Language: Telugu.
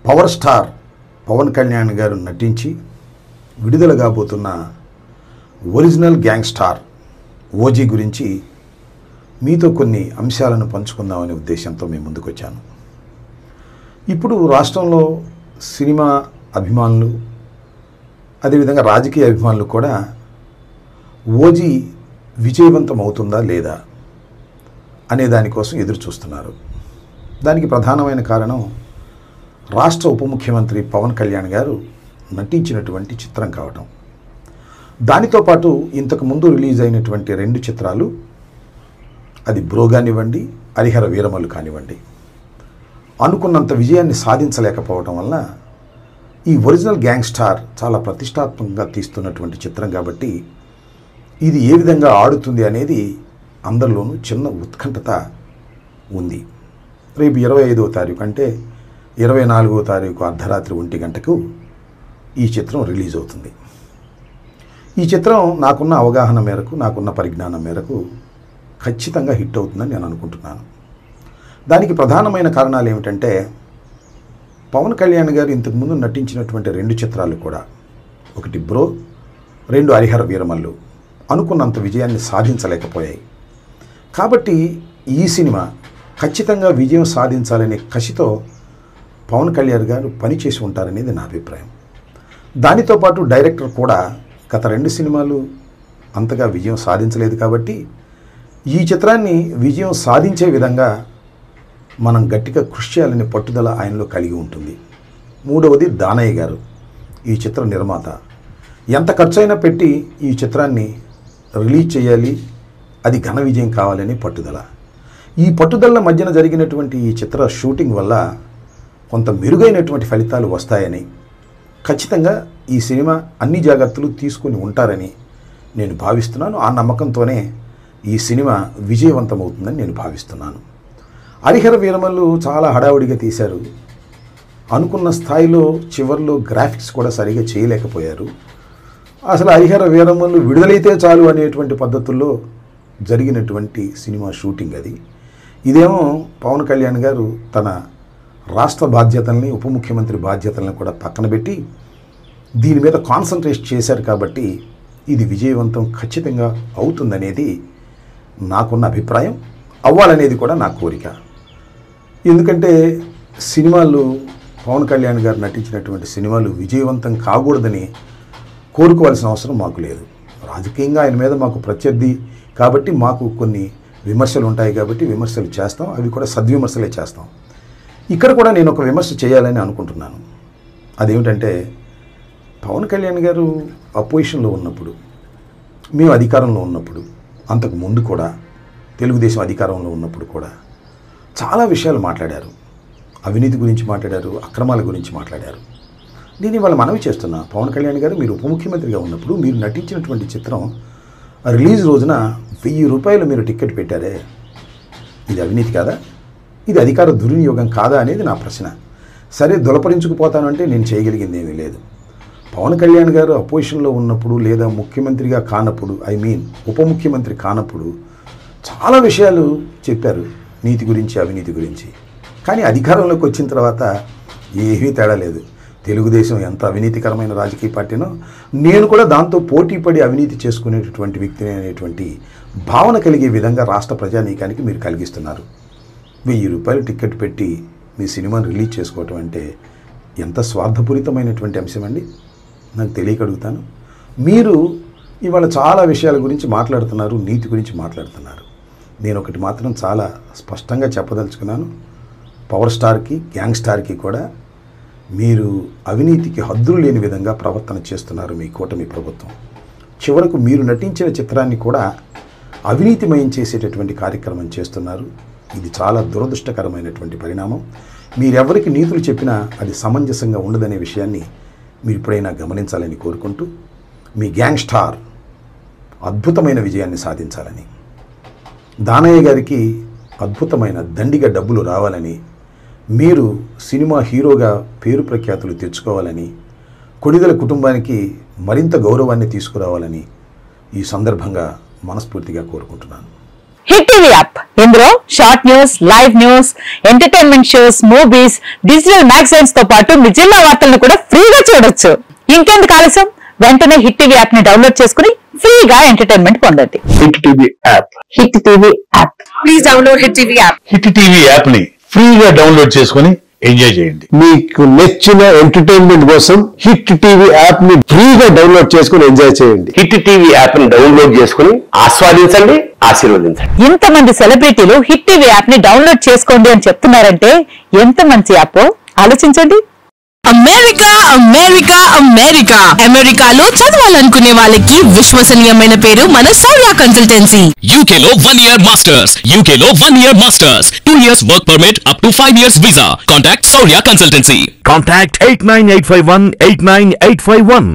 పవర్ స్టార్ పవన్ కళ్యాణ్ గారు నటించి విడుదల కాబోతున్న ఒరిజినల్ గ్యాంగ్స్టార్ ఓజీ గురించి మీతో కొన్ని అంశాలను పంచుకుందామనే ఉద్దేశంతో మేము ముందుకు వచ్చాను. ఇప్పుడు రాష్ట్రంలో సినిమా అభిమానులు, అదేవిధంగా రాజకీయ అభిమానులు కూడా ఓజీ విజయవంతం అవుతుందా లేదా అనే దానికోసం ఎదురు చూస్తున్నారు. దానికి ప్రధానమైన కారణం రాష్ట్ర ఉప ముఖ్యమంత్రి పవన్ కళ్యాణ్ గారు నటించినటువంటి చిత్రం కావటం. దానితో పాటు ఇంతకుముందు రిలీజ్ అయినటువంటి 2 చిత్రాలు, అది బ్రో కానివ్వండి, హరిహర వీరమల్లు కానివ్వండి, అనుకున్నంత విజయాన్ని సాధించలేకపోవడం వల్ల ఈ ఒరిజినల్ గ్యాంగ్స్టార్ చాలా ప్రతిష్టాత్మకంగా తీస్తున్నటువంటి చిత్రం కాబట్టి ఇది ఏ విధంగా ఆడుతుంది అనేది అందరిలోనూ చిన్న ఉత్కంఠత ఉంది. రేపు 25వ తారీఖు అంటే 24వ తారీఖు అర్ధరాత్రి 1 గంటకు ఈ చిత్రం రిలీజ్ అవుతుంది. ఈ చిత్రం నాకున్న అవగాహన మేరకు, నాకున్న పరిజ్ఞానం మేరకు ఖచ్చితంగా హిట్ అవుతుందని నేను అనుకుంటున్నాను. దానికి ప్రధానమైన కారణాలు ఏమిటంటే, పవన్ కళ్యాణ్ గారు ఇంతకుముందు నటించినటువంటి 2 చిత్రాలు కూడా, ఒకటి బ్రో, 2 హరిహర వీరమల్లు అనుకున్నంత విజయాన్ని సాధించలేకపోయాయి. కాబట్టి ఈ సినిమా ఖచ్చితంగా విజయం సాధించాలనే కసితో పవన్ కళ్యాణ్ గారు పనిచేసి ఉంటారనేది నా అభిప్రాయం. దానితో పాటు డైరెక్టర్ కూడా గత 2 సినిమాలు అంతగా విజయం సాధించలేదు కాబట్టి ఈ చిత్రాన్ని విజయం సాధించే విధంగా మనం గట్టిగా కృషి చేయాలనే పట్టుదల ఆయనలో కలిగి ఉంటుంది. మూడవది దానయ్య గారు, ఈ చిత్ర నిర్మాత. ఎంత ఖర్చైనా పెట్టి ఈ చిత్రాన్ని రిలీజ్ చేయాలి, అది ఘన విజయం కావాలని పట్టుదల. ఈ పట్టుదల మధ్యన జరిగినటువంటి ఈ చిత్ర షూటింగ్ వల్ల కొంత మెరుగైనటువంటి ఫలితాలు వస్తాయని, ఖచ్చితంగా ఈ సినిమా అన్ని జాగ్రత్తలు తీసుకుని ఉంటారని నేను భావిస్తున్నాను. ఆ నమ్మకంతోనే ఈ సినిమా విజయవంతమవుతుందని నేను భావిస్తున్నాను. హరిహర వీరమల్లు చాలా హడావుడిగా తీశారు. అనుకున్న స్థాయిలో చివర్లో గ్రాఫిక్స్ కూడా సరిగా చేయలేకపోయారు. అసలు హరిహర వీరమల్లు విడుదలైతే చాలు అనేటువంటి పద్ధతుల్లో జరిగినటువంటి సినిమా షూటింగ్ అది. ఇదేమో పవన్ కళ్యాణ్ గారు తన రాష్ట్ర బాధ్యతల్ని, ఉప ముఖ్యమంత్రి బాధ్యతలను కూడా పక్కన పెట్టి దీని మీద కాన్సన్ట్రేట్ చేశారు కాబట్టి ఇది విజయవంతం ఖచ్చితంగా అవుతుందనేది నాకున్న అభిప్రాయం. అవ్వాలనేది కూడా నా కోరిక. ఎందుకంటే సినిమాలు, పవన్ కళ్యాణ్ గారు నటించినటువంటి సినిమాలు విజయవంతం కాకూడదని కోరుకోవాల్సిన అవసరం మాకు లేదు. రాజకీయంగా ఆయన మీద మాకు ప్రత్యర్థి కాబట్టి మాకు కొన్ని విమర్శలు ఉంటాయి కాబట్టి విమర్శలు చేస్తాం, అవి కూడా సద్విమర్శలే చేస్తాం. ఇక్కడ కూడా నేను ఒక విమర్శ చేయాలని అనుకుంటున్నాను. అదేమిటంటే, పవన్ కళ్యాణ్ గారు అపోజిషన్లో ఉన్నప్పుడు, మేము అధికారంలో ఉన్నప్పుడు, అంతకు ముందు కూడా తెలుగుదేశం అధికారంలో ఉన్నప్పుడు కూడా చాలా విషయాలు మాట్లాడారు. అవినీతి గురించి మాట్లాడారు, అక్రమాల గురించి మాట్లాడారు. నేను ఇవాళ మనవి చేస్తున్నా, పవన్ కళ్యాణ్ గారు మీరు ఉప ముఖ్యమంత్రిగా ఉన్నప్పుడు మీరు నటించినటువంటి చిత్రం రిలీజ్ రోజున 1000 రూపాయలు మీరు టికెట్ పెట్టారే, ఇది అవినీతి కాదా? ఇది అధికార దుర్వినియోగం కాదా అనేది నా ప్రశ్న. సరే, దులపరించుకుపోతానంటే నేను చేయగలిగింది ఏమీ లేదు. పవన్ కళ్యాణ్ గారు అపోజిషన్లో ఉన్నప్పుడు లేదా ముఖ్యమంత్రిగా కానప్పుడు, ఉప ముఖ్యమంత్రి కానప్పుడు చాలా విషయాలు చెప్పారు, నీతి గురించి, అవినీతి గురించి. కానీ అధికారంలోకి వచ్చిన తర్వాత ఏమీ తేడా లేదు. తెలుగుదేశం ఎంత అవినీతికరమైన రాజకీయ పార్టీనో నేను కూడా దాంతో పోటీపడి అవినీతి చేసుకునేటటువంటి వ్యక్తిని అనేటువంటి భావన కలిగే విధంగా రాష్ట్ర ప్రజానీకానికి మీరు కలిగిస్తున్నారు. 1000 రూపాయలు టికెట్ పెట్టి మీ సినిమాను రిలీజ్ చేసుకోవటం అంటే ఎంత స్వార్థపూరితమైనటువంటి అంశం అండి, నాకు తెలియక అడుగుతాను. మీరు ఇవాళ చాలా విషయాల గురించి మాట్లాడుతున్నారు, నీతి గురించి మాట్లాడుతున్నారు. నేను ఒకటి మాత్రం చాలా స్పష్టంగా చెప్పదలుచుకున్నాను, పవర్ స్టార్కి, గ్యాంగ్స్టార్కి కూడా మీరు అవినీతికి హద్దులు లేని విధంగా ప్రవర్తన చేస్తున్నారు మీ కూటమి ప్రభుత్వం. చివరకు మీరు నటించిన చిత్రాన్ని కూడా అవినీతిమయం చేసేటటువంటి కార్యక్రమం చేస్తున్నారు. ఇది చాలా దురదృష్టకరమైనటువంటి పరిణామం. మీరెవరికి నీతులు చెప్పినా అది సమంజసంగా ఉండదనే విషయాన్ని మీరు ఇప్పుడైనా గమనించాలని కోరుకుంటూ, మీ గ్యాంగ్స్టార్ అద్భుతమైన విజయాన్ని సాధించాలని, దానయ్య గారికి అద్భుతమైన దండిగా డబ్బులు రావాలని, మీరు సినిమా హీరోగా పేరు ప్రఖ్యాతులు తెచ్చుకోవాలని, కొణిదెల కుటుంబానికి మరింత గౌరవాన్ని తీసుకురావాలని ఈ సందర్భంగా మనస్ఫూర్తిగా కోరుకుంటున్నాను. హిట్ టీవీ యాప్ ఇందులో short news, live news, entertainment shows, movies, digital magazines తో పాటు మీ జిల్లా వార్తలను కూడా ఫ్రీగా చూడొచ్చు. ఇంకెందుకు ఆలస్యం, వెంటనే హిట్ టీవీ యాప్ ని డౌన్లోడ్ చేసుకుని ఫ్రీగా ఎంటర్టైన్మెంట్ పొందండి. Hit TV app. Hit TV app. Please download hit TV app. Hit TV app ని ఫ్రీగా డౌన్లోడ్ చేసుకుని ఎంజాయ్ చేయండి. మీకు నచ్చిన ఎంటర్టైన్మెంట్ కోసం హిట్ టీవీ యాప్ ని ఫ్రీగా డౌన్లోడ్ చేసుకుని ఎంజాయ్ చేయండి. హిట్ టీవీ యాప్ ని డౌన్లోడ్ చేసుకుని ఆస్వాదించండి, ఆశీర్వదించండి. ఇంతమంది సెలబ్రిటీలు హిట్ టీవీ యాప్ ని డౌన్లోడ్ చేసుకోండి అని చెప్తున్నారంటే ఎంత మంచి యాప్ ఆలోచించండి. అమెరికా అమెరికా అమెరికా అమెరికాలో చదవాలనుకునే వాళ్ళకి విశ్వసనీయమైన పేరు మన సౌర్య కన్సల్టెన్సీ. UK లో 1 year masters, UK లో 1 year masters, 2 years work permit up to 5 years visa. Contact Saurya Consultancy. Contact 89851 89851.